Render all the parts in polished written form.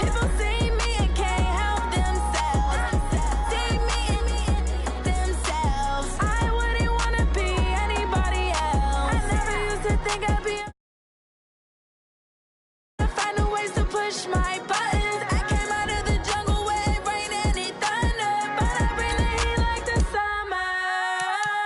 People see me and can't help themselves. See me themselves. I wouldn't want to be anybody else. I never used to think I'd be finding ways to push my buttons. I came out of the jungle where it rained and it thundered, but I bring the heat like the summer.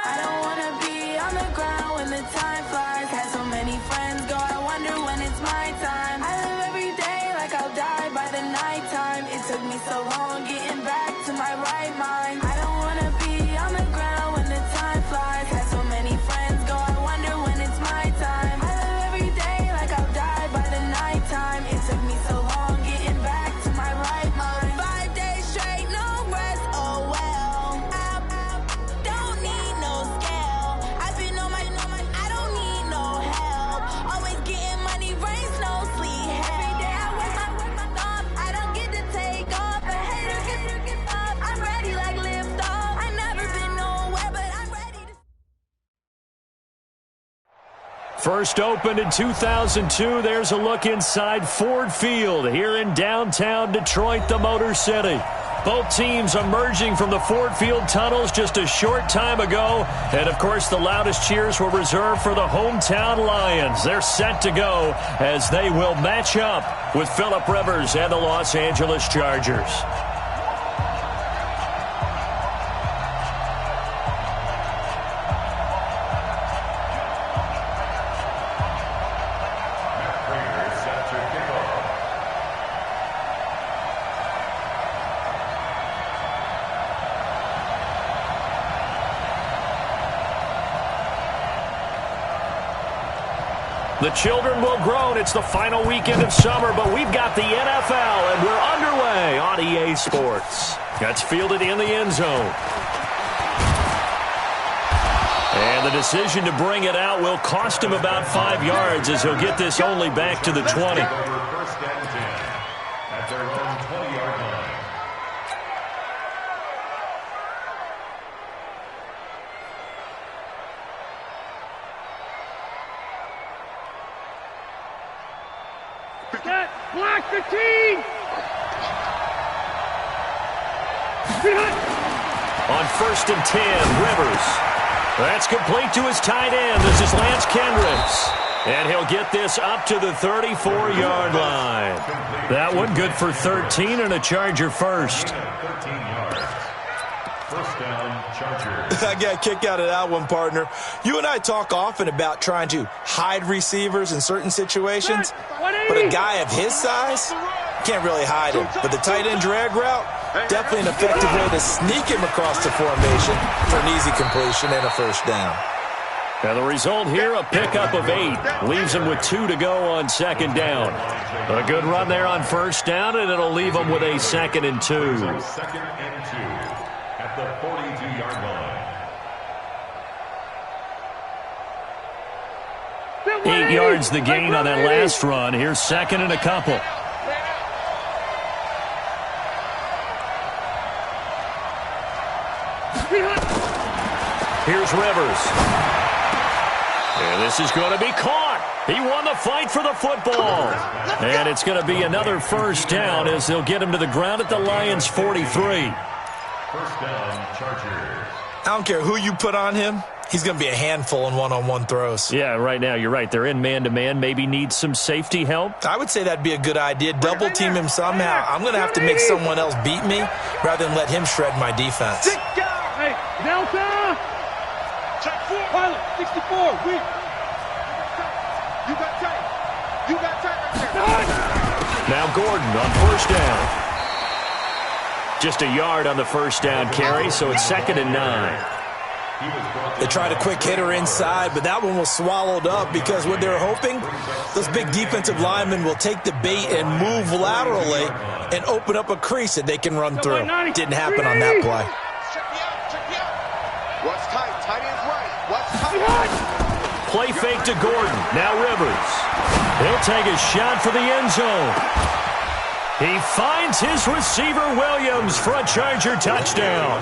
I don't want to be on the ground when the time flies. Had so many friends go, I wonder when it's my time. I live every day like I'll die by the nighttime. It took me so long getting back to my right mind. I don't want to be on the ground when the time flies. Had so many friends go, I wonder when it's my time. I live every day like I'll die by the nighttime. It took me so long getting back to my right mind. 5 days straight, no rest, oh well. I don't need no scale. I've been on my, I don't need no help. Always getting money, rains, no sleep. Every day I work my thumb. I don't get to take off. A hater get up. I'm ready like lift off. I never been nowhere, but I'm ready to. First opened in 2002. There's a look inside Ford Field here in downtown Detroit, the Motor City. Both teams emerging from the Ford Field tunnels just a short time ago. And, of course, the loudest cheers were reserved for the hometown Lions. They're set to go as they will match up with Phillip Rivers and the Los Angeles Chargers. The children will groan. It's the final weekend of summer, but we've got the NFL, and we're underway on EA Sports. That's fielded in the end zone. And the decision to bring it out will cost him about 5 yards as he'll get this only back to the 20. First and 10 at their own 20-yard line. Block the team! On first and 10, Rivers. That's complete to his tight end. This is Lance Kendricks. And he'll get this up to the 34-yard line. That one good for 13 and a Charger first. 13 yards. First down, Chargers. I got a kick out of that one, partner. You and I talk often about trying to hide receivers in certain situations, but a guy of his size can't really hide him. But the tight end drag route, definitely an effective way to sneak him across the formation for an easy completion and a first down. And the result here, a pickup of 8. Leaves him with 2 to go on second down. A good run there on first down, and it'll leave him with a 2nd and 2. Second and 2 at the 42-yard line. 8 yards the gain on that last run. Here's 2nd and a couple. Here's Rivers. And this is going to be caught. He won the fight for the football. And it's going to be another first down as they'll get him to the ground at the Lions' 43. First down, Chargers. I don't care who you put on him. He's going to be a handful in one-on-one throws. Yeah, right now, you're right. They're in man-to-man. Maybe needs some safety help. I would say that'd be a good idea. Double team him somehow. I'm going to have to make someone else beat me rather than let him shred my defense. Hey, Delta! Check 4. Pilot, 64. We. You got tight. You got tight right there. Now Gordon on first down. Just a yard on the first down carry, so it's 2nd and 9. They tried a quick hitter inside, but that one was swallowed up because what they're hoping, those big defensive linemen will take the bait and move laterally and open up a crease that they can run through. Didn't happen on that play. Check me out. What's tight? Tight end's right. What's tight? Play fake to Gordon. Now Rivers. He'll take a shot for the end zone. He finds his receiver Williams for a Charger touchdown.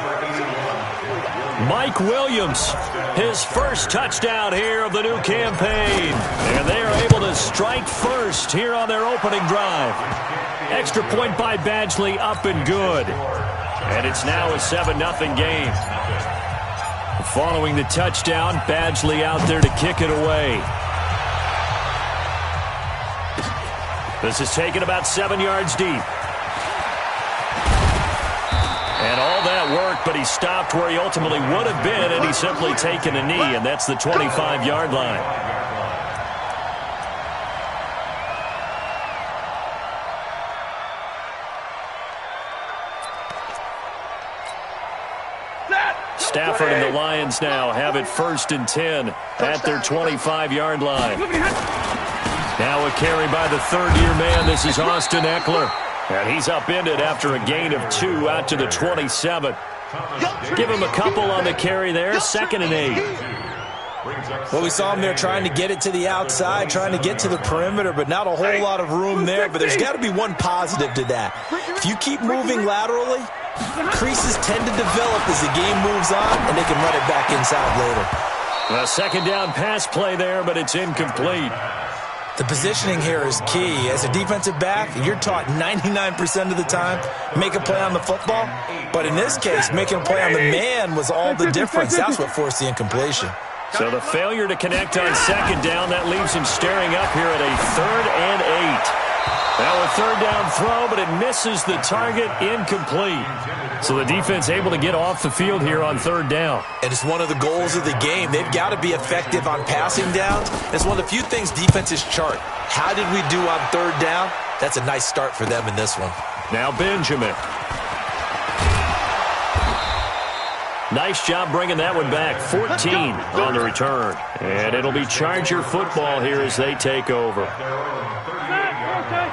Mike Williams, his first touchdown here of the new campaign. And they are able to strike first here on their opening drive. Extra point by Badgley, up and good. And it's now a 7-0 game. Following the touchdown, Badgley out there to kick it away. This is taken about 7 yards deep. And all that work, but he stopped where he ultimately would have been, and he's simply taken a knee, and that's the 25-yard line. Stafford and the Lions now have it 1st and 10 at their 25-yard line. Now a carry by the third-year man. This is Austin Eckler. And he's upended after a gain of 2 out to the 27. Give him a couple on the carry there. 2nd and 8. Well, we saw him there trying to get it to the outside, trying to get to the perimeter, but not a whole lot of room there. But there's got to be one positive to that. If you keep moving laterally, creases tend to develop as the game moves on, and they can run it back inside later. A 2nd down pass play there, but it's incomplete. The positioning here is key. As a defensive back, you're taught 99% of the time, make a play on the football. But in this case, making a play on the man was all the difference. That's what forced the incompletion. So the failure to connect on 2nd down, that leaves him staring up here at a 3rd and 8. Now a 3rd down throw, but it misses the target, incomplete. So the defense able to get off the field here on 3rd down. And it's one of the goals of the game. They've got to be effective on passing downs. It's one of the few things defenses chart. How did we do on 3rd down? That's a nice start for them in this one. Now Benjamin. Nice job bringing that one back. 14 on the return. And it'll be Charger football here as they take over.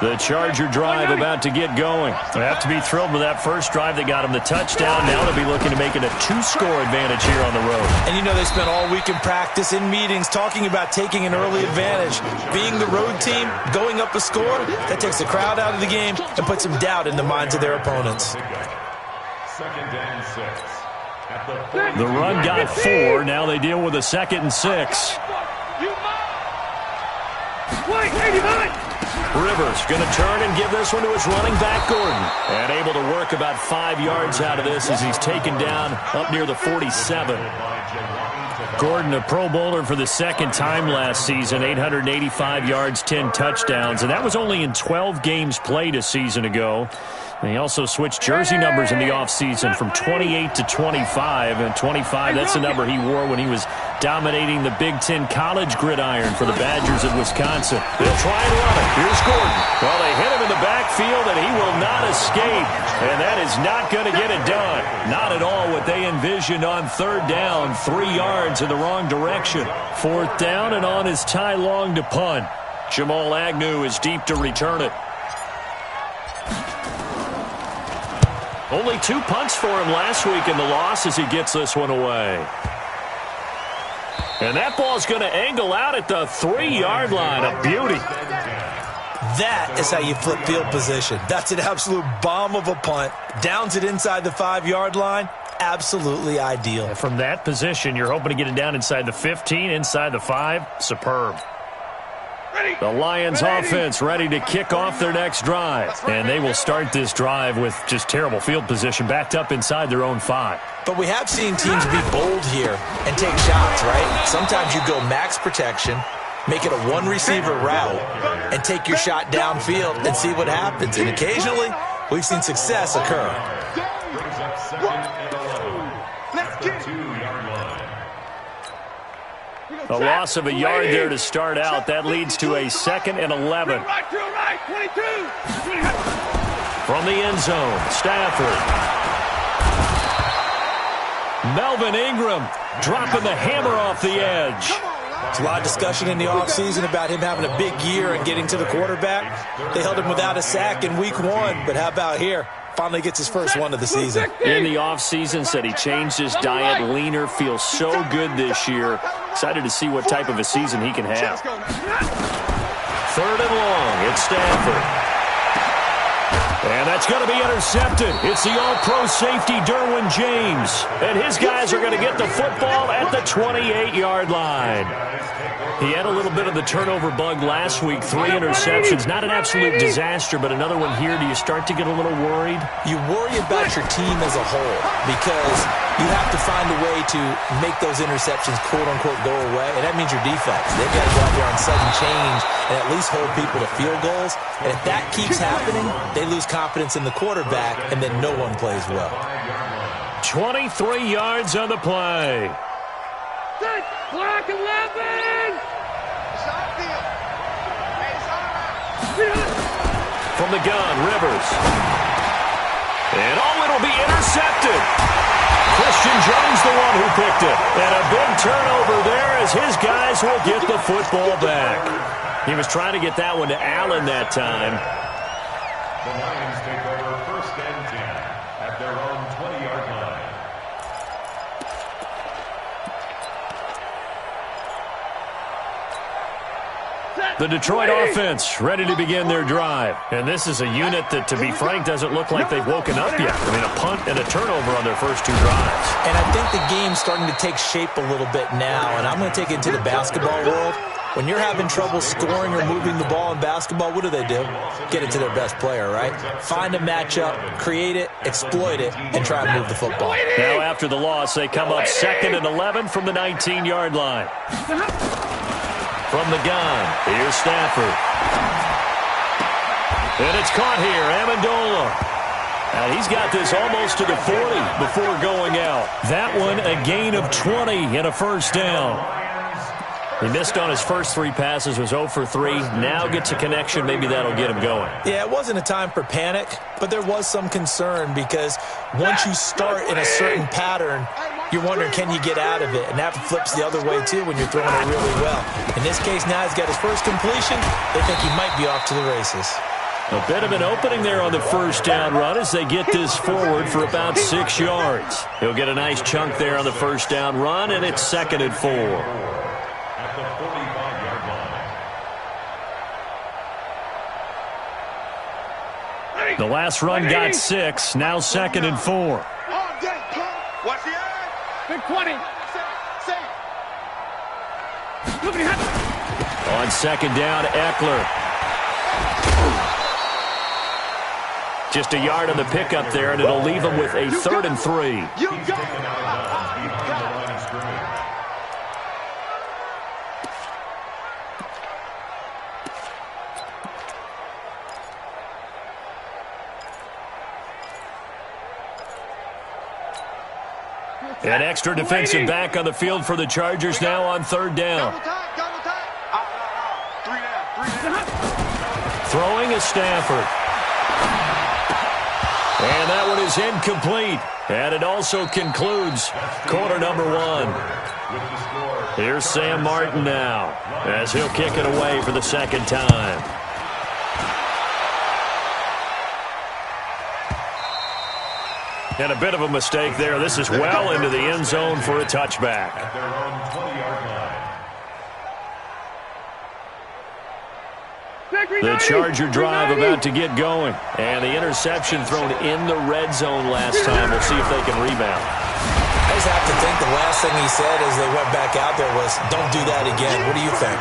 The Charger drive about to get going. They have to be thrilled with that first drive that got them the touchdown. Now they'll be looking to make it a 2-score advantage here on the road. And you know they spent all week in practice, in meetings, talking about taking an early advantage. Being the road team, going up a score, that takes the crowd out of the game and puts some doubt in the minds of their opponents. 2nd and 6. The run got 4. Now they deal with a 2nd and 6. Rivers going to turn and give this one to his running back, Gordon. And able to work about 5 yards out of this as he's taken down up near the 47. Gordon, a Pro Bowler for the 2nd time last season, 885 yards, 10 touchdowns. And that was only in 12 games played a season ago. And he also switched jersey numbers in the offseason from 28 to 25. And 25, that's the number he wore when he was dominating the Big Ten college gridiron for the Badgers of Wisconsin. They'll try and run it. Here's Gordon. Well, they hit him in the backfield, and he will not escape. And that is not going to get it done. Not at all what they envisioned on 3rd down. 3 yards in the wrong direction. 4th down, and on is Ty Long to punt. Jamal Agnew is deep to return it. Only 2 punts for him last week in the loss as he gets this one away. And that ball's going to angle out at the 3-yard line. A beauty. That is how you flip field position. That's an absolute bomb of a punt. Downs it inside the 5-yard line. Absolutely ideal. From that position, you're hoping to get it down inside the 15, inside the 5. Superb. The Lions offense ready to kick off their next drive. And they will start this drive with just terrible field position backed up inside their own 5. But we have seen teams be bold here and take shots, right? Sometimes you go max protection, make it a 1-receiver route, and take your shot downfield and see what happens. And occasionally, we've seen success occur. A loss of a yard there to start out. That leads to a 2nd and 11. From the end zone, Stafford. Melvin Ingram dropping the hammer off the edge. There's a lot of discussion in the offseason about him having a big year and getting to the quarterback. They held him without a sack in week 1, but how about here? Finally gets his first one of the season. In the offseason, said he changed his diet, leaner, feels so good this year. Excited to see what type of a season he can have. 3rd and long, it's Stafford. And that's going to be intercepted. It's the all-pro safety, Derwin James. And his guys are going to get the football at the 28-yard line. He had a little bit of the turnover bug last week, 3 interceptions. Not an absolute disaster, but another one here. Do you start to get a little worried? You worry about your team as a whole because you have to find a way to make those interceptions, quote-unquote, go away, and that means your defense. They've got to go out there on sudden change and at least hold people to field goals. And if that keeps happening, they lose confidence in the quarterback, and then no one plays well. 23 yards on the play. Black 11! From the gun, Rivers. And it'll be intercepted. Christian Jones the one who picked it. And a big turnover there as his guys will get the football back. He was trying to get that one to Allen that time. The Lions take over 1st and 10 at their own 20-yard line. The Detroit offense ready to begin their drive. And this is a unit that, to be frank, doesn't look like they've woken up yet. I mean, a punt and a turnover on their first 2 drives. And I think the game's starting to take shape a little bit now, and I'm going to take it into the basketball world. When you're having trouble scoring or moving the ball in basketball, what do? Get it to their best player, right? Find a matchup, create it, exploit it, and try and move the football. Now after the loss, they come up 2nd and 11 from the 19-yard line. From the gun, here's Stafford. And it's caught here, Amendola. And he's got this almost to the 40 before going out. That one a gain of 20 and a first down. He missed on his first 3 passes, was 0 for 3. Now gets a connection. Maybe that'll get him going. Yeah, it wasn't a time for panic, but there was some concern because once you start in a certain pattern, you're wondering, can you get out of it? And that flips the other way, too, when you're throwing it really well. In this case, now he's got his first completion. They think he might be off to the races. A bit of an opening there on the first down run as they get this forward for about 6 yards. He'll get a nice chunk there on the first down run, and it's 2nd and 4. At the 45-yard line. The last run got 6, now 2nd and 4. Watch the eye. Big 20. Look at On 2nd down, Eckler. Just a yard on the pickup there, and it'll leave him with a 3rd and 3. You got it. An extra defensive back on the field for the Chargers now on 3rd down. Double time. 3 down. Throwing is Stafford. And that one is incomplete. And it also concludes quarter number 1. Here's Sam Martin now as he'll kick it away for the 2nd time. And a bit of a mistake there. This is well into the end zone for a touchback. At their own 20-yard line. The Charger drive about to get going. And the interception thrown in the red zone last time. We'll see if they can rebound. I just have to think the last thing he said as they went back out there was, don't do that again. What do you think?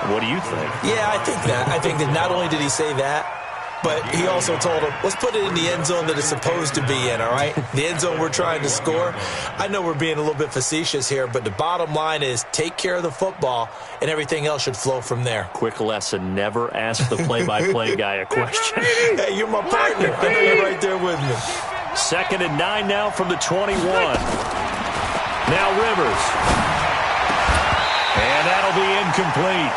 What do you think? Yeah, I think that. I think that not only did he say that, but he also told him, let's put it in the end zone that it's supposed to be in, all right? The end zone we're trying to score. I know we're being a little bit facetious here, but the bottom line is take care of the football, and everything else should flow from there. Quick lesson, never ask the play-by-play guy a question. Hey, you're my partner. I know you're right there with me. 2nd and 9 now from the 21. Now Rivers. And that'll be incomplete.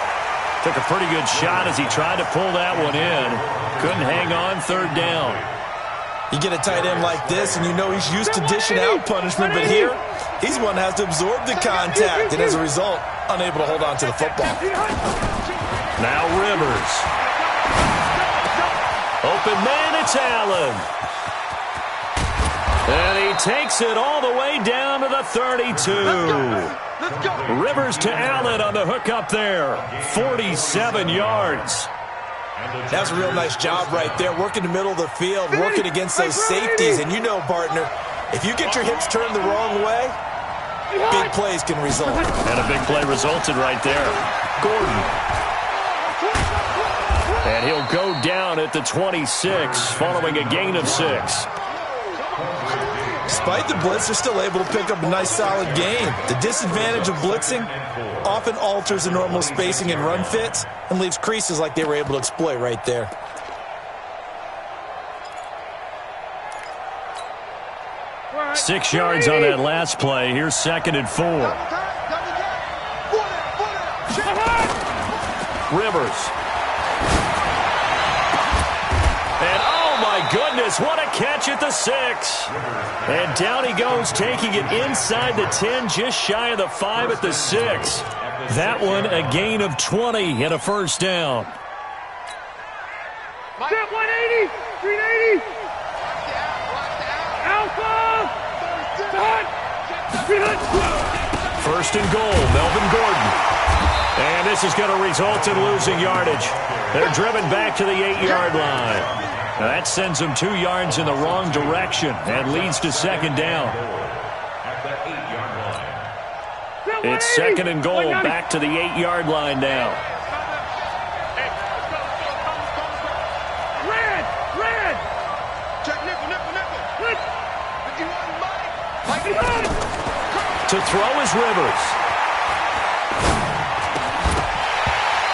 Took a pretty good shot as he tried to pull that one in. Couldn't hang on 3rd down. You get a tight end like this, and you know he's used to dishing out punishment, but here, he's one that has to absorb the contact, and as a result, unable to hold on to the football. Now Rivers. Open man, it's Allen. And he takes it all the way down to the 32. Rivers to Allen on the hook up there. 47 yards. That's a real nice job right there, working the middle of the field, working against those safeties. And you know, partner, if you get your hips turned the wrong way, big plays can result. And a big play resulted right there. Gordon. And he'll go down at the 26 following a gain of 6. Despite the blitz, they're still able to pick up a nice, solid gain. The disadvantage of blitzing often alters the normal spacing and run fits and leaves creases like they were able to exploit right there. Right. 6 yards on that last play. Here's 2nd and 4. Rivers. And oh my goodness, what a catch at the 6. And down he goes, taking it inside the 10, just shy of the 5 at the 6. That one a gain of 20 and a first down. 180, 380. Alpha. First and goal, Melvin Gordon. And this is going to result in losing yardage. They're driven back to the 8-yard line. Now that sends them 2 yards in the wrong direction and leads to 2nd down. It's 2nd and goal, back to the 8-yard line now. Red. Check nickel. To throw is Rivers.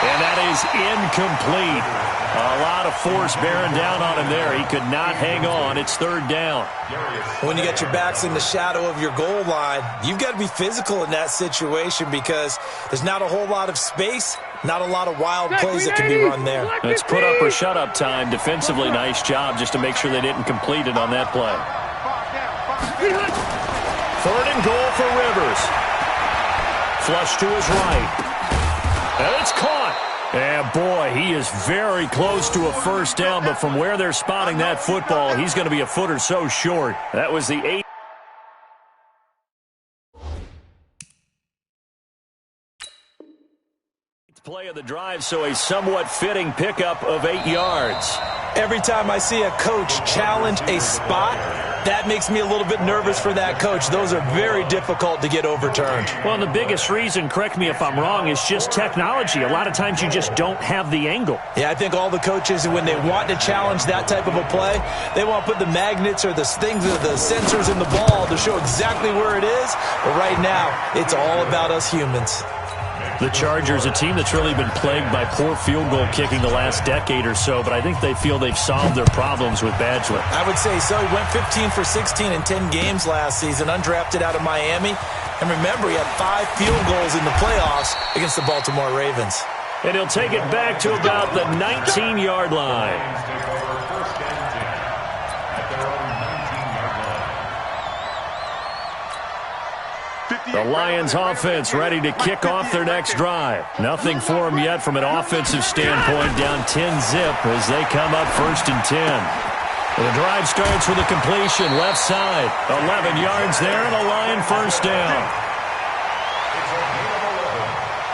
And that is incomplete. A lot of force bearing down on him there. He could not hang on. It's 3rd down. When you get your backs in the shadow of your goal line, you've got to be physical in that situation because there's not a whole lot of space, not a lot of wild plays that can be run there. It's put up or shut up time. Defensively, nice job just to make sure they didn't complete it on that play. 3rd and goal for Rivers. Flush to his right. And it's caught. And boy, he is very close to a first down, but from where they're spotting that football, he's going to be a foot or so short. That was the 8th play of the drive, so a somewhat fitting pickup of 8 yards. Every time I see a coach challenge a spot, that makes me a little bit nervous for that coach. Those are very difficult to get overturned. Well, the biggest reason, correct me if I'm wrong, is just technology. A lot of times you just don't have the angle. Yeah, I think all the coaches, when they want to challenge that type of a play, they want to put the magnets or the things or the sensors in the ball to show exactly where it is. But right now, it's all about us humans. The Chargers, a team that's really been plagued by poor field goal kicking the last decade or so, but I think they feel they've solved their problems with Badgley. I would say so. He went 15 for 16 in 10 games last season, undrafted out of Miami. And remember, he had 5 field goals in the playoffs against the Baltimore Ravens. And he'll take it back to about the 19-yard line. The Lions offense ready to kick off their next drive. Nothing for them yet from an offensive standpoint, down 10-zip as they come up 1st and 10. The drive starts with a completion, left side. 11 yards there and a Lion first down.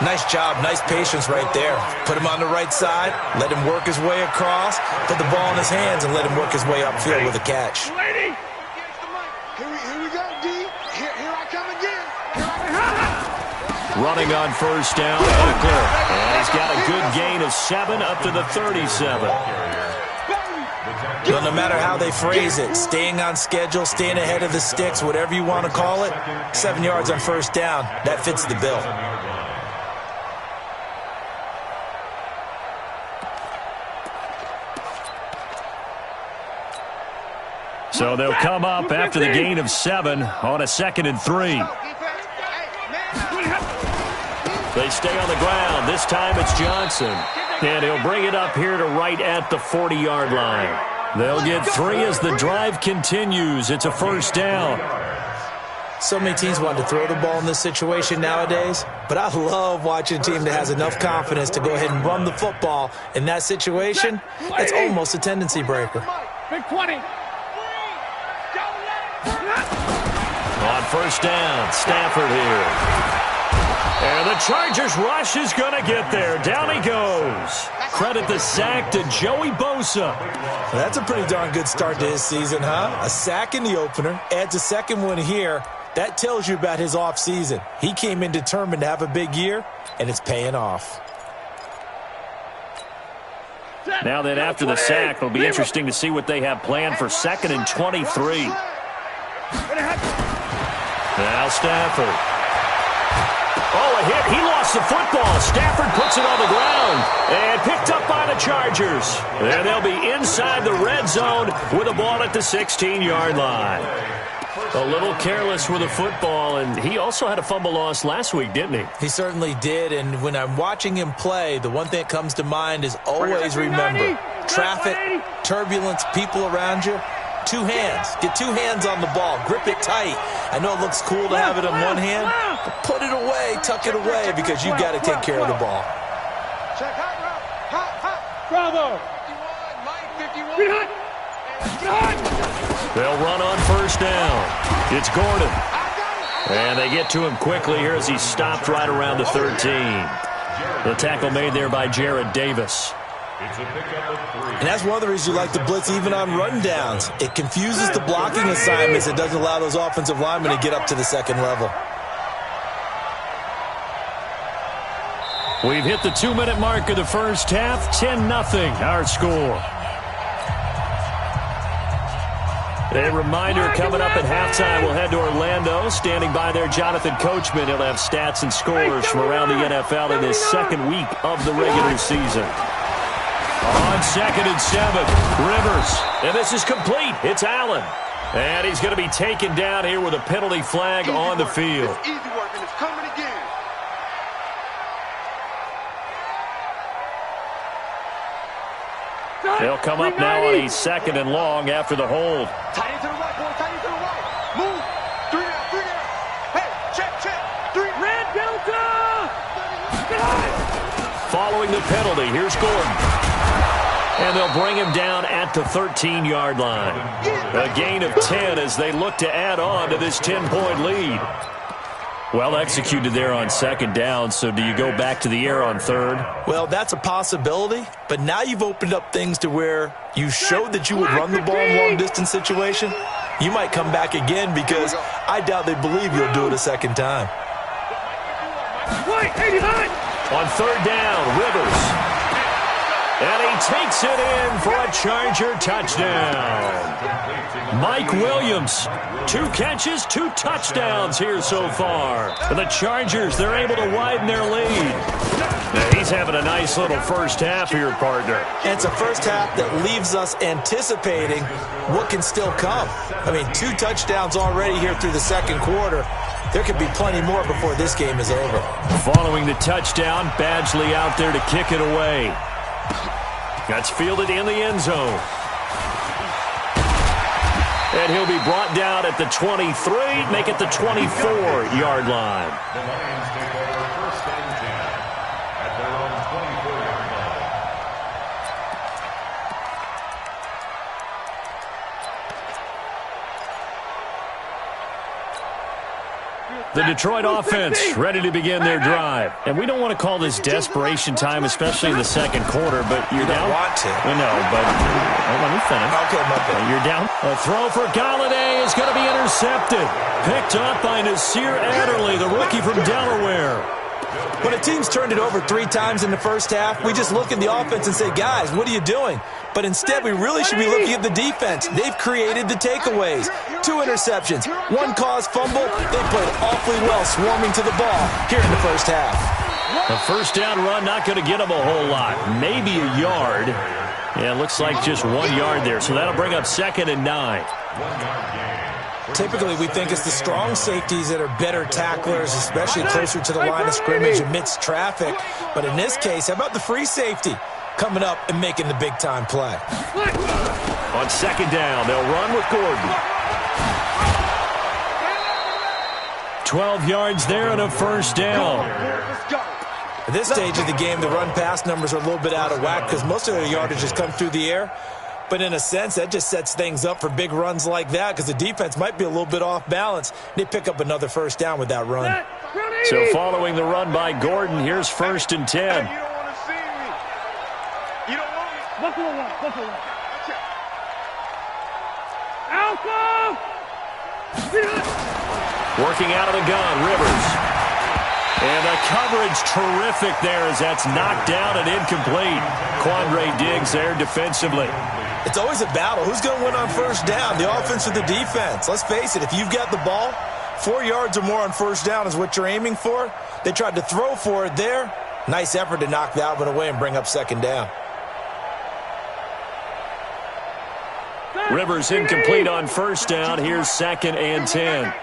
Nice job, nice patience right there. Put him on the right side, let him work his way across, put the ball in his hands, and let him work his way upfield with a catch. Lady! Here we go, D. Here I come again. Running on first down, Oakler. And he's got a good gain of 7 up to the 37. Well, no matter how they phrase it, staying on schedule, staying ahead of the sticks, whatever you want to call it, 7 yards on first down, that fits the bill. So they'll come up after the gain of 7 on a 2nd and 3. They stay on the ground. This time it's Johnson. And he'll bring it up here to right at the 40-yard line. They'll get 3 as the drive continues. It's a first down. So many teams want to throw the ball in this situation nowadays, but I love watching a team that has enough confidence to go ahead and run the football. In that situation, it's almost a tendency breaker. Big 20. On first down, Stafford here. And the Chargers rush is going to get there. Down he goes. Credit the sack to Joey Bosa. That's a pretty darn good start to his season, huh? A sack in the opener, adds a second one here. That tells you about his offseason. He came in determined to have a big year, and it's paying off. Now then, after the sack, it'll be interesting to see what they have planned for 2nd and 23. Now Stafford. Oh, a hit. He lost the football. Stafford puts it on the ground and picked up by the Chargers. And they'll be inside the red zone with a ball at the 16-yard line. A little careless with the football, and he also had a fumble loss last week, didn't he? He certainly did, and when I'm watching him play, the one thing that comes to mind is always remember, traffic, turbulence, people around you, 2 hands. Get 2 hands on the ball. Grip it tight. I know it looks cool to have it in one hand, but put it away, tuck it away, because you've got to take care of the ball. Check hot. Bravo. 51, Mike, 51. They'll run on first down. It's Gordon. And they get to him quickly here as he's stopped right around the 13. The tackle made there by Jared Davis. And that's one of the reasons you like to blitz even on rundowns. It confuses the blocking assignments. It doesn't allow those offensive linemen to get up to the second level. We've hit the 2-minute mark of the first half. 10-0 our score. A reminder, coming up at halftime, we'll head to Orlando. Standing by there, Jonathan Coachman. He'll have stats and scores from around the NFL in his second week of the regular season. On 2nd and 7, Rivers. And this is complete. It's Allen. And he's going to be taken down here with a penalty flag on the field. It's easy work, and it's coming again. They'll come up now on a 2nd and long after the hold. Tight end to the right, boy. Tight end to the right. Move. 3 down. Hey, check. 3. Red Delta. Following the penalty, here's Gordon. And they'll bring him down at the 13-yard line. A gain of 10 as they look to add on to this 10-point lead. Well executed there on 2nd down, so do you go back to the air on 3rd? Well, that's a possibility, but now you've opened up things to where you showed that you would run the ball in long-distance situation. You might come back again because I doubt they believe you'll do it a second time. On 3rd down, Rivers. And he takes it in for a Charger touchdown. Mike Williams, 2 catches, 2 touchdowns here so far. And the Chargers, they're able to widen their lead. Now, he's having a nice little first half here, partner. And it's a first half that leaves us anticipating what can still come. I mean, 2 touchdowns already here through the second quarter. There could be plenty more before this game is over. Following the touchdown, Badgley out there to kick it away. That's fielded in the end zone. And he'll be brought down at the 23, make it the 24-yard line. The Lions take over 1st and 10 at their own 24-yard line. The Detroit offense ready to begin their drive. And we don't want to call this desperation time, especially in the second quarter, but you're down. You don't want to. I know, but let me finish. Okay, my bad. You're down. A throw for Galladay is going to be intercepted. Picked up by Nasir Adderley, the rookie from Delaware. When a team's turned it over 3 times in the first half, we just look at the offense and say, guys, what are you doing? But instead, we really should be looking at the defense. They've created the takeaways. 2 interceptions, 1 caused fumble. They played awfully well swarming to the ball here in the first half. A first down run not going to get them a whole lot. Maybe a yard. Yeah, it looks like just 1 yard there. So that'll bring up 2nd and 9. 1 yard gain. Typically, we think it's the strong safeties that are better tacklers, especially closer to the line of scrimmage amidst traffic. But in this case, how about the free safety coming up and making the big-time play? On 2nd down, they'll run with Gordon. 12 yards there and a first down. At this stage of the game, the run-pass numbers are a little bit out of whack because most of their yardage has come through the air. But in a sense, that just sets things up for big runs like that because the defense might be a little bit off balance. They pick up another first down with that run. So following the run by Gordon, here's 1st and 10. You don't want to see me. You don't want me. Buffalo one. Alpha! Working out of the gun, Rivers. And the coverage terrific there as that's knocked down and incomplete. Quandre Diggs there defensively. It's always a battle. Who's going to win on 1st down, the offense or the defense? Let's face it, if you've got the ball, 4 yards or more on 1st down is what you're aiming for. They tried to throw for it there. Nice effort to knock that one away and bring up 2nd down. Rivers incomplete on 1st down. Here's 2nd and 10.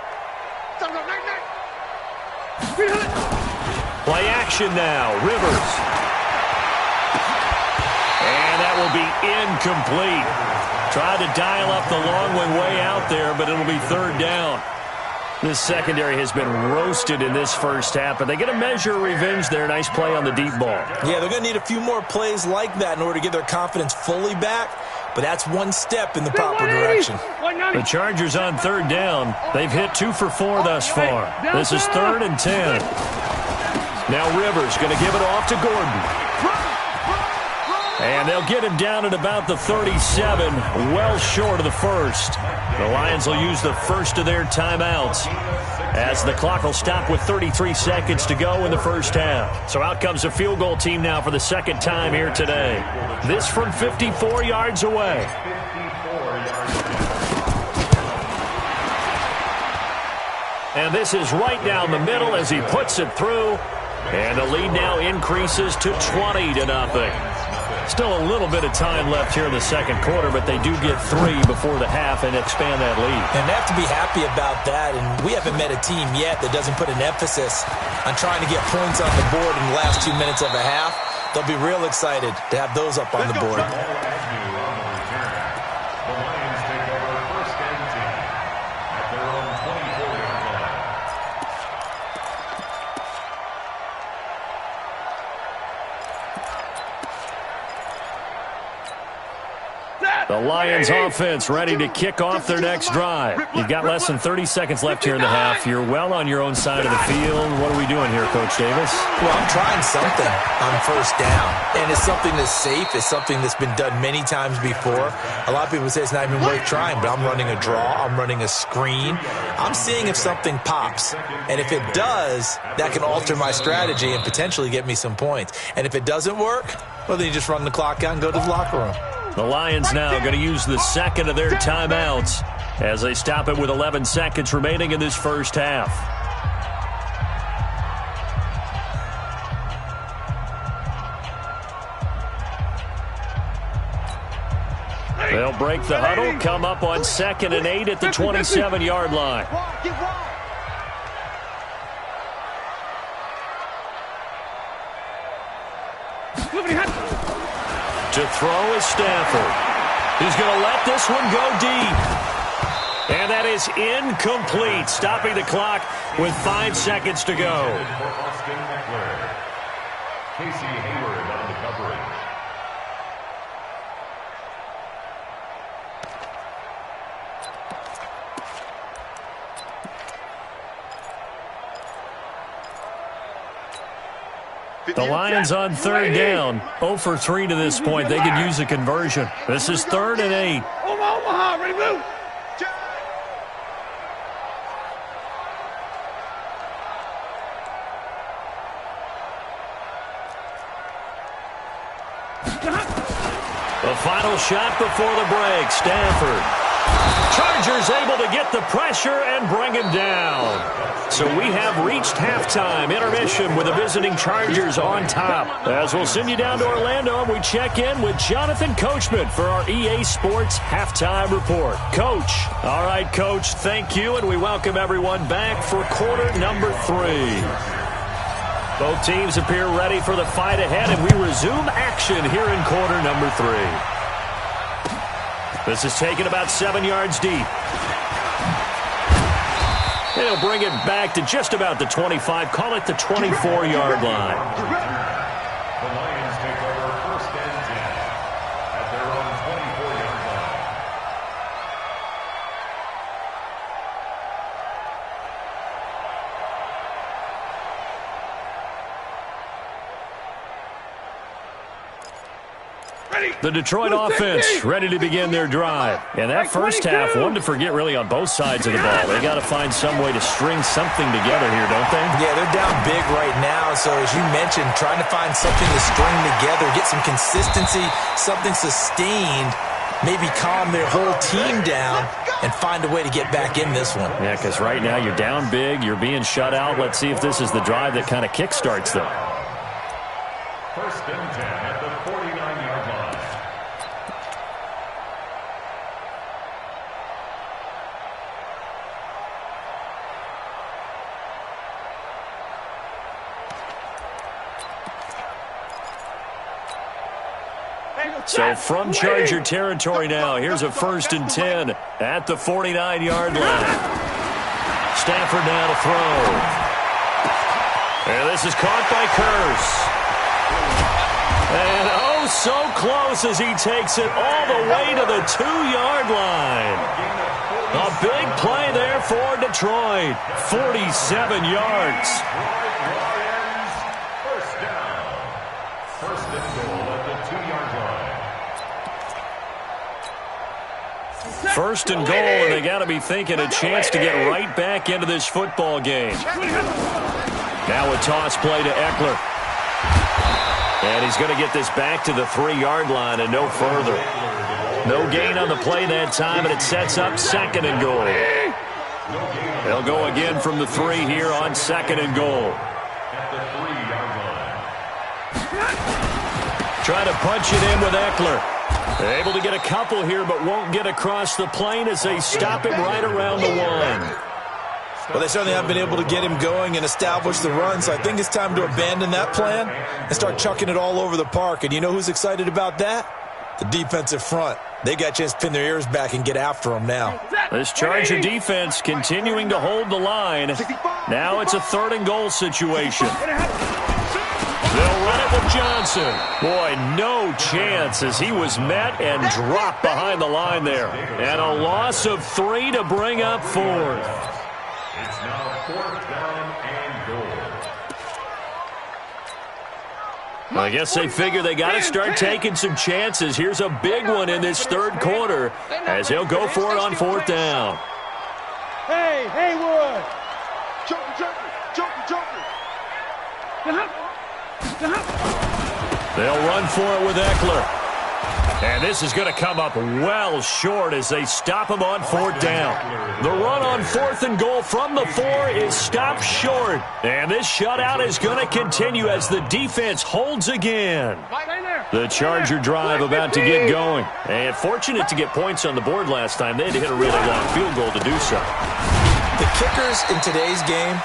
Play action now. Rivers. And that will be incomplete. Tried to dial up the long way out there, but it'll be 3rd down. This secondary has been roasted in this 1st half, but they get a measure of revenge there. Nice play on the deep ball. Yeah, they're going to need a few more plays like that in order to get their confidence fully back, but that's one step in the proper direction. The Chargers on 3rd down. They've hit 2 for 4 thus far. This is 3rd and 10. Now Rivers going to give it off to Gordon. And they'll get him down at about the 37, well short of the 1st. The Lions will use the 1st of their timeouts as the clock will stop with 33 seconds to go in the 1st half. So out comes a field goal team now for the 2nd time here today. This from 54 yards away. And this is right down the middle as he puts it through. And the lead now increases to 20-0. Still a little bit of time left here in the 2nd quarter, but they do get 3 before the half and expand that lead. And they have to be happy about that, and we haven't met a team yet that doesn't put an emphasis on trying to get points on the board in the last 2 minutes of a half. They'll be real excited to have those up on the board. The Lions take over 1st and 10 at their own 24-yard line. The Lions offense ready to kick off their next drive. You've got less than 30 seconds left here in the half. You're well on your own side of the field. What are we doing here, Coach Davis? Well, I'm trying something on 1st down, and it's something that's safe. It's something that's been done many times before. A lot of people say it's not even worth trying, but I'm running a draw. I'm running a screen. I'm seeing if something pops, and if it does, that can alter my strategy and potentially get me some points. And if it doesn't work, well, then you just run the clock out and go to the locker room. The Lions now going to use the 2nd of their timeouts as they stop it with 11 seconds remaining in this 1st half. They'll break the huddle, come up on 2nd and 8 at the 27-yard line. To throw is Stafford. He's going to let this one go deep. And that is incomplete, stopping the clock with 5 seconds to go. Casey Hayward on the coverage. The Lions on 3rd down, 0 for 3 to this point. They could use a conversion. This is 3rd and 8. Omaha, ready, move. The final shot before the break, Stafford. Chargers able to get the pressure and bring him down. So we have reached halftime intermission with the visiting Chargers on top. As we'll send you down to Orlando and we check in with Jonathan Coachman for our EA Sports Halftime Report. Coach. All right, Coach, thank you, and we welcome everyone back for quarter number 3. Both teams appear ready for the fight ahead, and we resume action here in quarter number 3. This is taken about 7 yards deep. They'll bring it back to just about the 25, call it the 24-yard line. The Lions take over 1st and 10 at their own 24-yard line. The Detroit offense ready to begin their drive. And that first half, one to forget really on both sides of the ball. They got to find some way to string something together here, don't they? Yeah, they're down big right now. So as you mentioned, trying to find something to string together, get some consistency, something sustained, maybe calm their whole team down and find a way to get back in this one. Yeah, because right now you're down big, you're being shut out. Let's see if this is the drive that kind of kickstarts them. First and 10 at the 49-yard line. So from Charger territory now, here's a first and 10 at the 49-yard line. Stafford now to throw. And this is caught by Curse. And oh, so close as he takes it all the way to the 2-yard line. A big play there for Detroit. 47 yards. First down. First and goal at the 2-yard line. First and goal, and they got to be thinking a chance to get right back into this football game. Now a toss play to Eckler. And he's going to get this back to the 3-yard line and no further. No gain on the play that time, and it sets up second and goal. They'll go again from the 3 here on second and goal. At the 3-yard line. Trying to punch it in with Eckler. They're able to get a couple here, but won't get across the plane as they stop him right around the 1. Well, they certainly haven't been able to get him going and establish the run, so I think it's time to abandon that plan and start chucking it all over the park. And you know who's excited about that? The defensive front. They got a chance to pin their ears back and get after them now. This Charger defense continuing to hold the line. Now it's a 3rd and goal situation. They'll run it with Johnson. Boy, no chance as he was met and dropped behind the line there. And a loss of 3 to bring up 4th. It's now 4th down and goal. I guess they figure they got to start taking some chances. Here's a big one in this 3rd quarter as he'll go for it on 4th down. Hey, Haywood! Joker! They'll run for it with Eckler. And this is going to come up well short as they stop him on 4th down. The run on 4th and goal from the 4 is stopped short. And this shutout is going to continue as the defense holds again. The Charger drive about to get going. And fortunate to get points on the board last time. They had to hit a really long field goal to do so. The kickers in today's game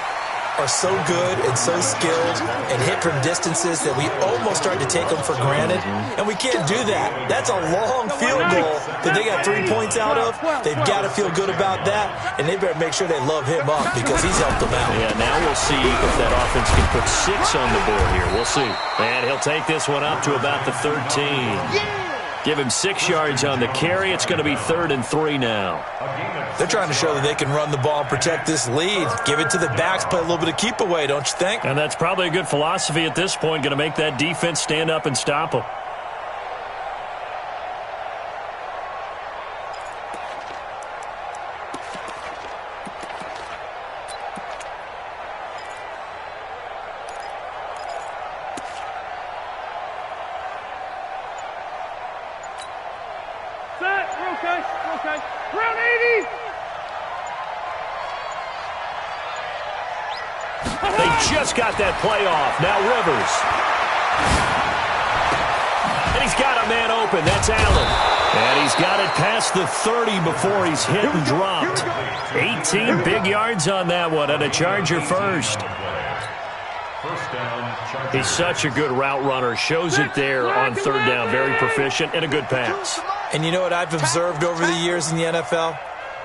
are so good and so skilled and hit from distances that we almost start to take them for granted, and we can't do that. That's a long field goal that they got 3 points out of. They've got to feel good about that, and they better make sure they love him up because he's helped them out. Yeah, now we'll see if that offense can put 6 on the board here. We'll see. And he'll take this one up to about the 13. Give him 6 yards on the carry. It's going to be 3rd and 3 now. They're trying to show that they can run the ball and protect this lead. Give it to the backs, play a little bit of keep away, don't you think? And that's probably a good philosophy at this point, going to make that defense stand up and stop them. Okay. Round 80. They just got that play off. Now Rivers. And he's got a man open. That's Allen. And he's got it past the 30 before he's hit and dropped. 18 big yards on that one, and a Charger first. He's such a good route runner. Shows it there on 3rd down. Very proficient and a good pass. And you know what I've observed over the years in the NFL?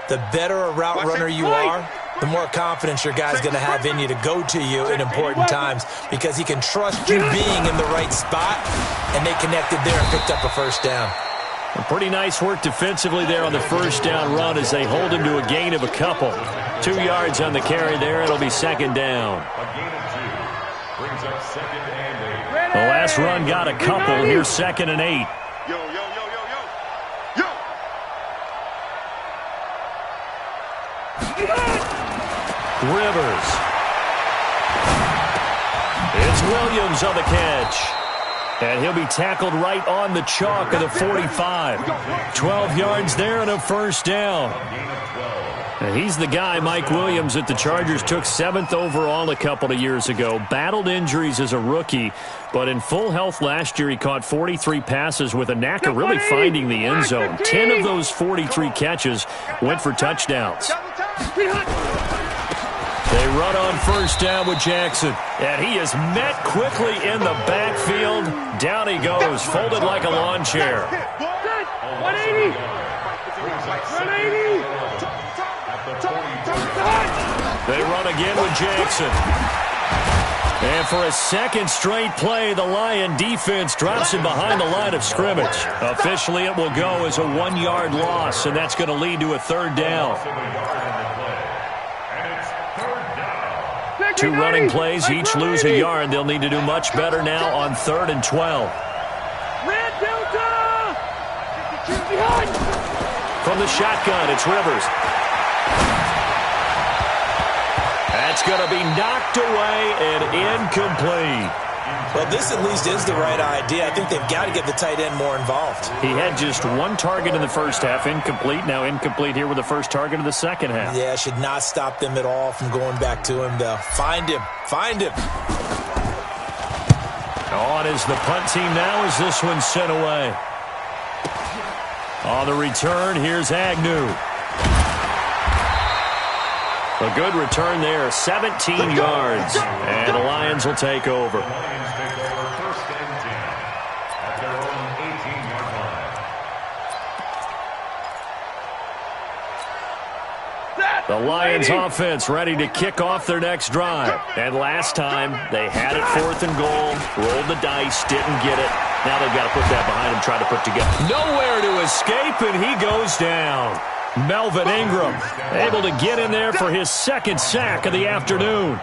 The better a route runner you are, the more confidence your guy's going to have in you to go to you in important times because he can trust you being in the right spot, and they connected there and picked up a 1st down. Pretty nice work defensively there on the 1st down run as they hold him to a gain of a couple. 2 yards on the carry there. It'll be 2nd down. A gain of 2 brings up 2nd and 8. The last run got a couple. Here's 2nd and 8. Yo, Rivers. It's Williams on the catch. And he'll be tackled right on the chalk of the 45. 12 yards there and a first down. And he's the guy, Mike Williams, that the Chargers took 7th overall a couple of years ago. Battled injuries as a rookie, but in full health last year, he caught 43 passes with a knack of really finding the end zone. 10 of those 43 catches went for touchdowns. They run on first down with Jackson. And he is met quickly in the backfield. Down he goes, folded like a lawn chair. 180. 180. They run again with Jackson. And for a second straight play, the Lion defense drops him behind the line of scrimmage. Officially, it will go as a 1-yard loss, and that's going to lead to a third down. 2 running plays, each lose a yard. They'll need to do much better now on 3rd and 12. Red Delta! From the shotgun, it's Rivers. That's going to be knocked away and incomplete. Well, this at least is the right idea. I think they've got to get the tight end more involved. He had just 1 target in the first half, incomplete. Now incomplete here with the first target of the second half. Yeah, should not stop them at all from going back to him, though. Find him. Find him. On is the punt team now as this one's sent away. On the return, here's Agnew. A good return there, 17 yards. And the Lions will take over. Lions take over 1st and 10 at their own 18-yard line. The Lions offense ready to kick off their next drive. And last time, they had it 4th and goal, rolled the dice, didn't get it. Now they've got to put that behind them, try to put together. Nowhere to escape, and he goes down. Melvin Ingram able to get in there for his 2nd sack of the afternoon.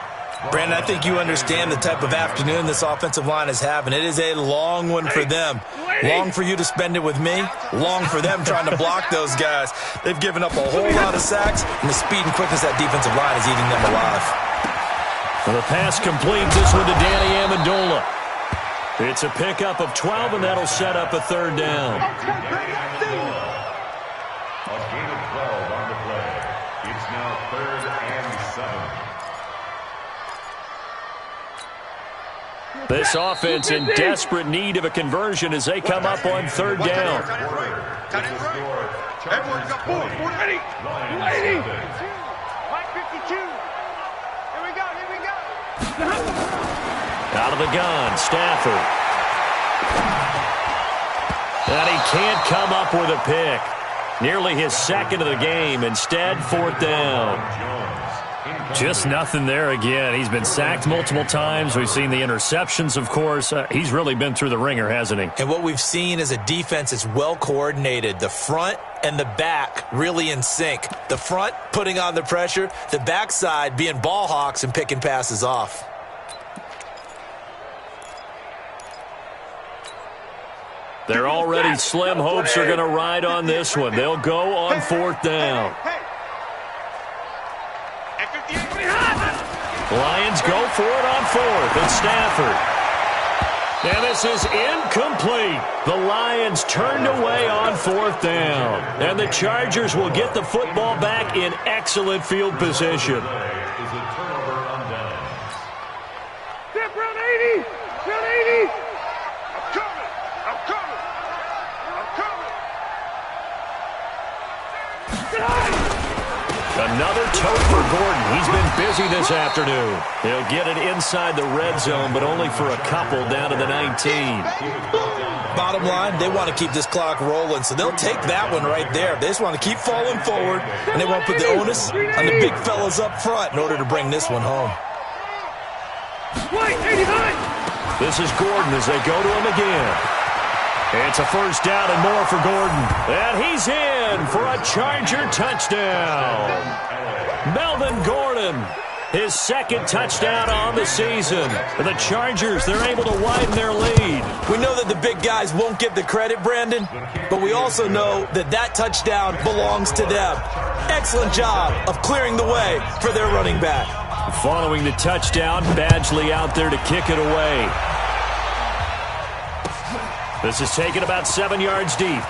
Brandon, I think you understand the type of afternoon this offensive line is having. It is a long one for them. Long for you to spend it with me. Long for them trying to block those guys. They've given up a whole lot of sacks, and the speed and quickness of that defensive line is eating them alive. And the pass complete, this one to Danny Amendola. It's a pickup of 12, and that'll set up a 3rd down. A gain of 12 on the play. It's now 3rd and 7. This offense in desperate need of a conversion as they come up on 3rd down. Everyone's got 4. 480. 280. 552. Here we go. Here we go. Out of the gun, Stafford. And he can't come up with a pick. Nearly his 2nd of the game. Instead, 4th down. Just nothing there again. He's been sacked multiple times. We've seen the interceptions, of course. He's really been through the ringer, hasn't he? And what we've seen is a defense that's well coordinated. The front and the back really in sync. The front putting on the pressure. The backside being ball hawks and picking passes off. They're already slim hopes are going to ride on this one. They'll go on 4th down. Lions go for it on 4th. It's Stafford. And this is incomplete. The Lions turned away on 4th down. And the Chargers will get the football back in excellent field position. Is a turnover on downs. Step round 80. Round 80. I'm coming. I'm coming. I'm coming. Another tote for Gordon. He's been busy this afternoon. He'll get it inside the red zone, but only for a couple down to the 19. Bottom line, they want to keep this clock rolling, so they'll take that one right there. They just want to keep falling forward, and they won't put the onus on the big fellas up front in order to bring this one home. White 89. This is Gordon as they go to him again. It's a first down and more for Gordon. And he's in for a Charger touchdown. Melvin Gordon His second touchdown on the season. The Chargers, they're able to widen their lead. We know that the big guys won't get the credit, Brandon, but we also know that that touchdown belongs to them. Excellent job of clearing the way for their running back. Following the touchdown, Badgley out there to kick it away. This is taken about 7 yards deep.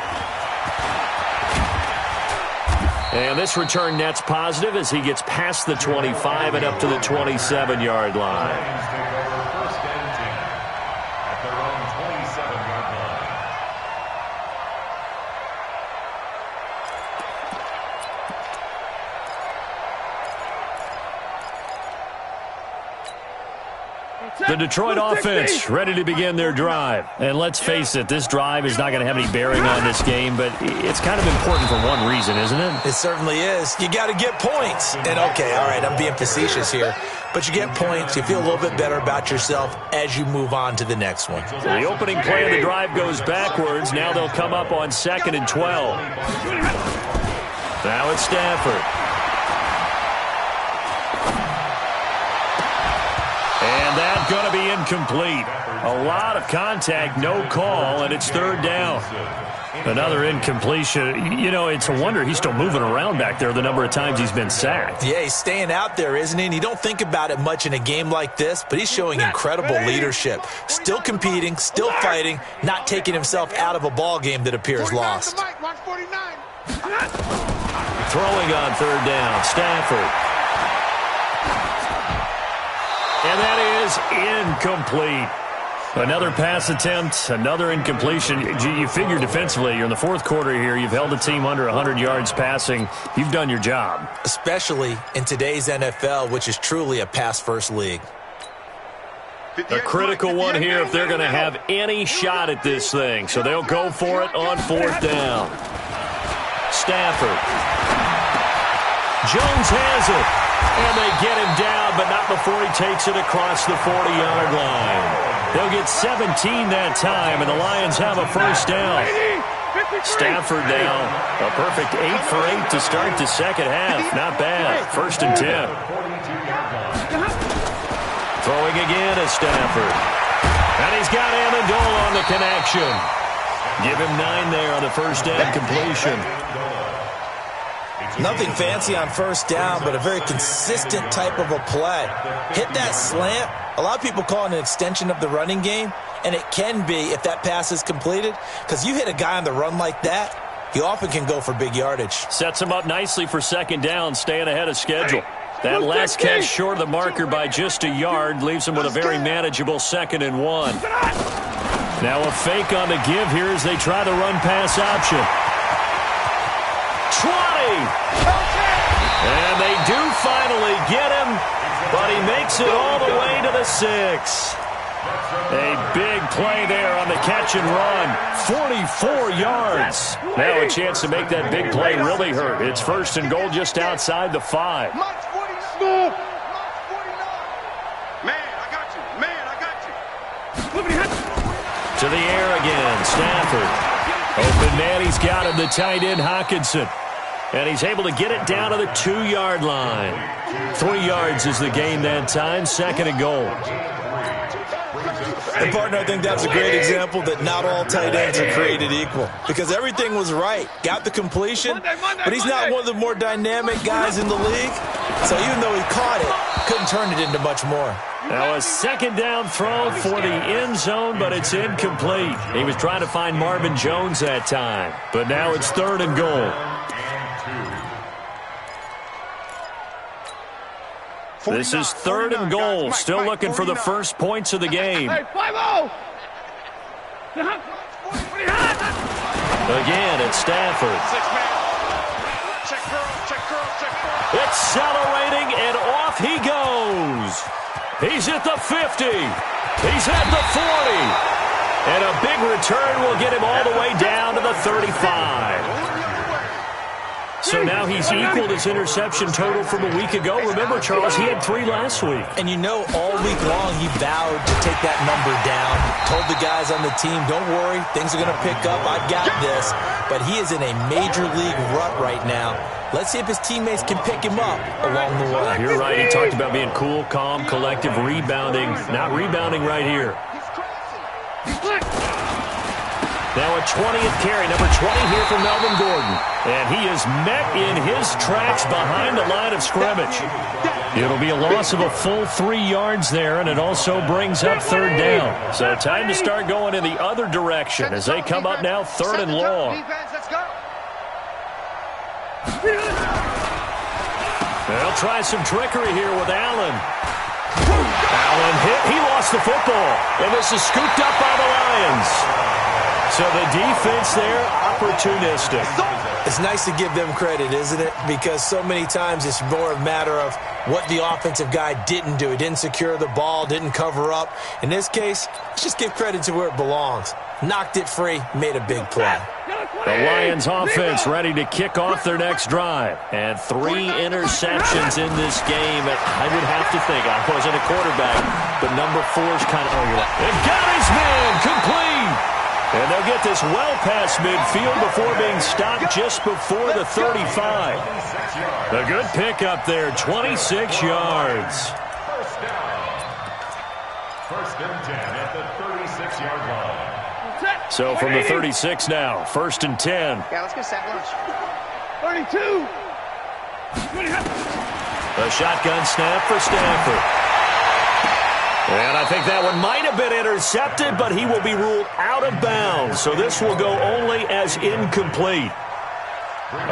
And this return net's positive as he gets past the 25 and up to the 27-yard line. Lions take over first and 10 at their own 27-yard line. The Detroit offense ready to begin their drive. And let's face it, this drive is not going to have any bearing on this game, but it's kind of important for one reason, isn't it? It certainly is. You got to get points. And okay, all right, I'm being facetious here, but you get points, you feel a little bit better about yourself as you move on to the next one. So the opening play of the drive goes backwards. Now they'll come up on 2nd and 12. Now it's Stafford. And that's going to be incomplete. A lot of contact, no call, and it's 3rd down. Another incompletion. You know, it's a wonder he's still moving around back there the number of times he's been sacked. Yeah, he's staying out there, isn't he? And you don't think about it much in a game like this, but he's showing incredible leadership. Still competing, still fighting, not taking himself out of a ball game that appears lost. Throwing on 3rd down, Stafford. And that is incomplete. Another pass attempt, another incompletion. You figure defensively, you're in the 4th quarter here. You've held the team under 100 yards passing. You've done your job. Especially in today's NFL, which is truly a pass-first league. A critical one here if they're going to have any shot at this thing. So they'll go for it on 4th down. Stafford. Jones has it. And they get him down, but not before he takes it across the 40-yard line. They'll get 17 that time, and the Lions have a 1st down. Stafford now, a perfect 8 for 8 to start the second half. Not bad. 1st and 10. Throwing again is Stafford. And he's got Amendola on the connection. Give him 9 there on the 1st down completion. Nothing fancy on 1st down, but a very consistent type of a play. Hit that slant. A lot of people call it an extension of the running game, and it can be if that pass is completed, because you hit a guy on the run like that, he often can go for big yardage. Sets him up nicely for 2nd down, staying ahead of schedule. That last catch short of the marker by just a yard leaves him with a very manageable 2nd and 1. Now a fake on the give here as they try the run-pass option. 20! And they do finally get him, but he makes it all the way to the 6. A big play there on the catch and run. 44 yards. Now a chance to make that big play really hurt. It's 1st and goal just outside the 5. Man, I got you. Man, I got you. To the air again, Stafford. Open man, he's got him, the tight end, Hockenson. And he's able to get it down to the 2-yard line. 3 yards is the gain that time, 2nd and goal. And, partner, I think that's a great example that not all tight ends are created equal. Because everything was right. Got the completion, but he's not one of the more dynamic guys in the league. So even though he caught it, couldn't turn it into much more. Now a 2nd down throw for the end zone, but it's incomplete. He was trying to find Marvin Jones that time. But now it's 3rd and goal. This is 3rd and goal. Still looking for the first points of the game. Again, it's Stafford. Accelerating, and off he goes. He's at the 50. He's at the 40. And a big return will get him all the way down to the 35. So now he's equaled his interception total from a week ago. Remember, Charles, he had 3 last week. And you know, all week long he vowed to take that number down. Told the guys on the team, don't worry, things are going to pick up. I've got this. But he is in a major league rut right now. Let's see if his teammates can pick him up along the way. You're right. He talked about being cool, calm, collective, rebounding. Not rebounding right here. Now a 20th carry, number 20 here for Melvin Gordon. And he is met in his tracks behind the line of scrimmage. It'll be a loss of a full 3 yards there, and it also brings up third down. So time to start going in the other direction as they come up now third and long. They'll try some trickery here with Allen. Allen hit. He lost the football. And this is scooped up by the Lions. So the defense there, opportunistic. It's nice to give them credit, isn't it? Because so many times it's more a matter of what the offensive guy didn't do. He didn't secure the ball, didn't cover up. In this case, let's just give credit to where it belongs. Knocked it free, made a big play. The Lions offense ready to kick off their next drive. And 3 interceptions in this game. I would have to think, I wasn't a quarterback, but number 4's kind of, and got his man complete. And they'll get this well past midfield before being stopped just before the 35. A good pickup there, 26 yards. First and 10 at the 36-yard line. So from the 36 now, first and 10. Yeah, let's go sack lunch. 32. A shotgun snap for Stafford. And I think that one might have been intercepted, but he will be ruled out of bounds. So this will go only as incomplete.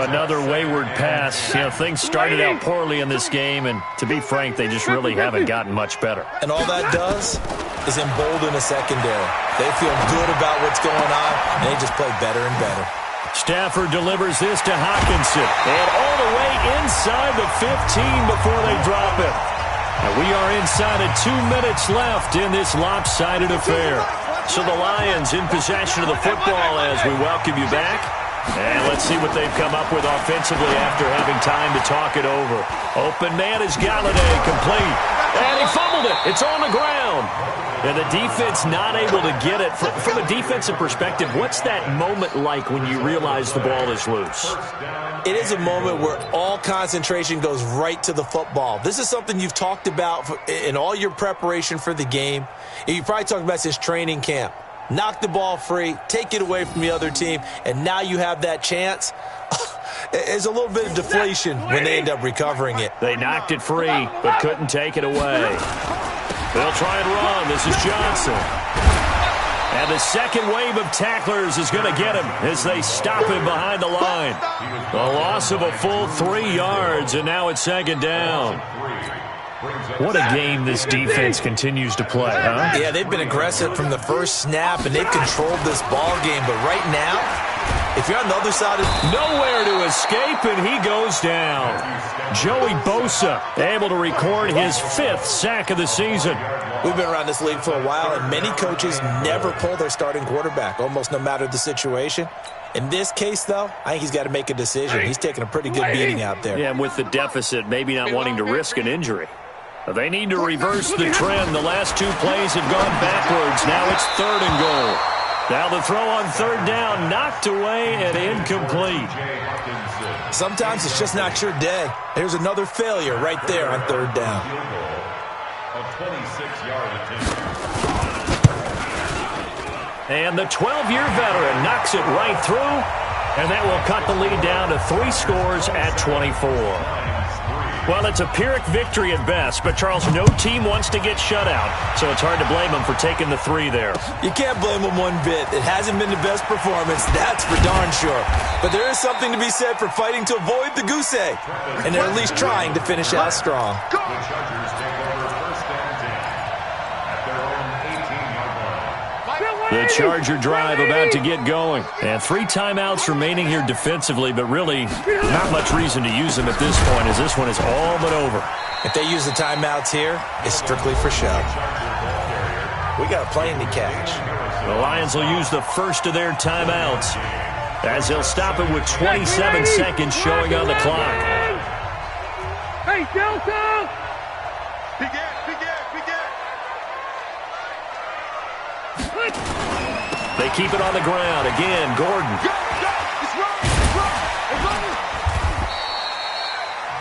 Another wayward pass. You know, things started out poorly in this game, and to be frank, they just really haven't gotten much better. And all that does is embolden a secondary. They feel good about what's going on, and they just play better and better. Stafford delivers this to Hockenson. And all the way inside the 15 before they drop it. And we are inside of 2 minutes left in this lopsided affair. So the Lions in possession of the football as we welcome you back. And let's see what they've come up with offensively after having time to talk it over. Open man is Galladay, complete. And he fumbled it. It's on the ground. And the defense not able to get it. From a defensive perspective, what's that moment like when you realize the ball is loose? It is a moment where all concentration goes right to the football. This is something you've talked about in all your preparation for the game. And you probably talked about this training camp. Knock the ball free, take it away from the other team, and now you have that chance. There's a little bit of deflation when they end up recovering it. They knocked it free, but couldn't take it away. They'll try and run. This is Johnson. And the second wave of tacklers is going to get him as they stop him behind the line. A loss of a full 3 yards, and now it's second down. What a game this defense continues to play, huh? Yeah, they've been aggressive from the first snap, and they've controlled this ball game. But right now, if you're on the other side of... Nowhere to escape, and he goes down. Joey Bosa able to record his 5th sack of the season. We've been around this league for a while, and many coaches never pull their starting quarterback, almost no matter the situation. In this case, though, I think he's got to make a decision. He's taking a pretty good beating out there. Yeah, and with the deficit, maybe not wanting to risk an injury. They need to reverse the trend. The last 2 plays have gone backwards. Now it's 3rd and goal. Now the throw on 3rd down, knocked away and incomplete. Sometimes it's just not your day. There's another failure right there on 3rd down. A 26-yard attempt. And the 12-year veteran knocks it right through, and that will cut the lead down to 3 scores at 24. Well, it's a Pyrrhic victory at best, but, Charles, no team wants to get shut out, so it's hard to blame them for taking the 3 there. You can't blame them one bit. It hasn't been the best performance, that's for darn sure. But there is something to be said for fighting to avoid the goose egg, and they're at least trying to finish out strong. The Chargers take over first and 10 at their own 18-yard line. The Charger drive about to get going. And 3 timeouts remaining here defensively, but really not much reason to use them at this point as this one is all but over. If they use the timeouts here, it's strictly for show. We got a plane to catch. The Lions will use the first of their timeouts as they'll stop it with 27 seconds showing on the clock. Hey, Delta! They keep it on the ground. Again, Gordon.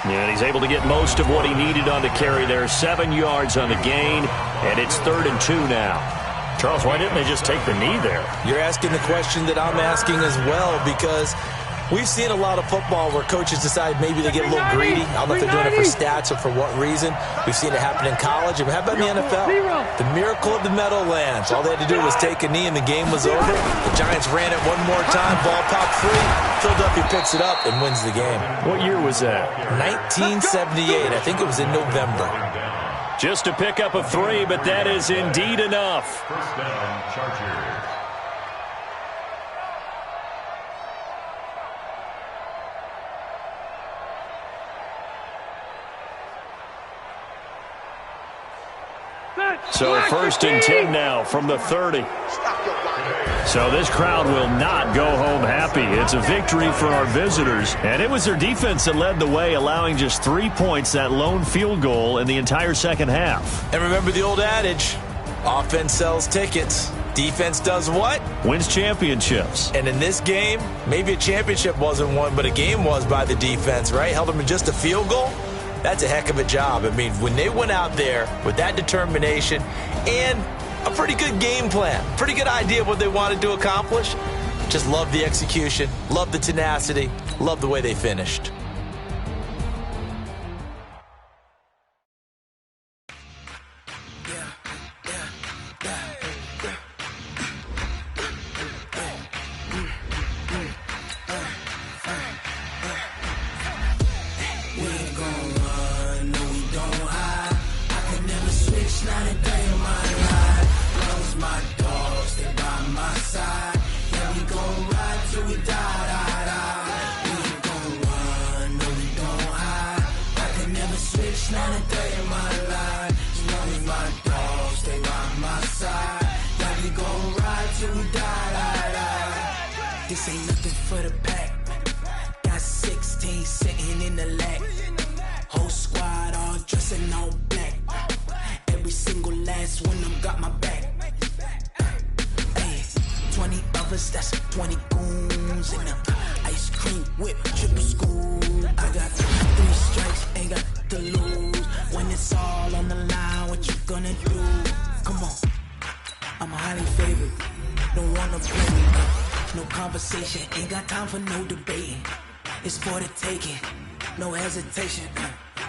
And he's able to get most of what he needed on the carry there. 7 yards on the gain, and it's 3rd and 2 now. Charles, why didn't they just take the knee there? You're asking the question that I'm asking as well, because we've seen a lot of football where coaches decide maybe they get a little greedy. I don't know if they're doing it for stats or for what reason. We've seen it happen in college. And how about in the NFL? The miracle of the Meadowlands. All they had to do was take a knee and the game was over. The Giants ran it one more time. Ball popped free. Philadelphia picks it up and wins the game. What year was that? 1978. I think it was in November. Just a pickup of 3, but that is indeed enough. First down, Chargers. So 1st and 10 now from the 30. So this crowd will not go home happy. It's a victory for our visitors. And it was their defense that led the way, allowing just 3 points, that lone field goal in the entire second half. And remember the old adage, offense sells tickets. Defense does what? Wins championships. And in this game, maybe a championship wasn't won, but a game was by the defense, right? Held them in just a field goal. That's a heck of a job. I mean, when they went out there with that determination and a pretty good game plan, pretty good idea of what they wanted to accomplish, just love the execution, love the tenacity, love the way they finished. This ain't nothing for the pack. Got 16 sitting in the lap. Whole squad all dressing all black. Every single last one of them got my back. Hey, 20 of us, that's 20 goons in the ice cream whip, triple school. I got 3 strikes, ain't got to lose. When it's all on the line, what you gonna do? Come on, I'm highly favored. Don't wanna play me. No conversation, ain't got time for no debating. It's for the taking, no hesitation.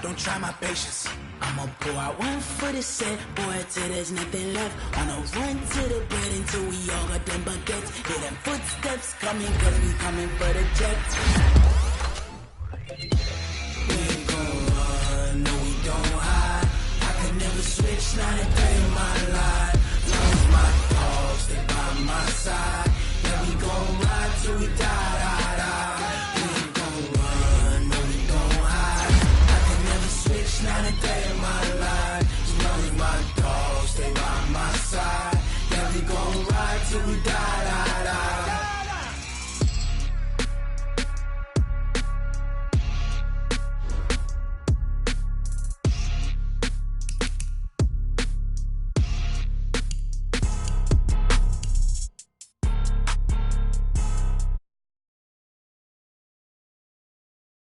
Don't try my patience. I'ma pour out one for the set, boy, till there's nothing left. On a run to the bed until we all got them baguettes. Hear them footsteps coming, cause we coming for the jets.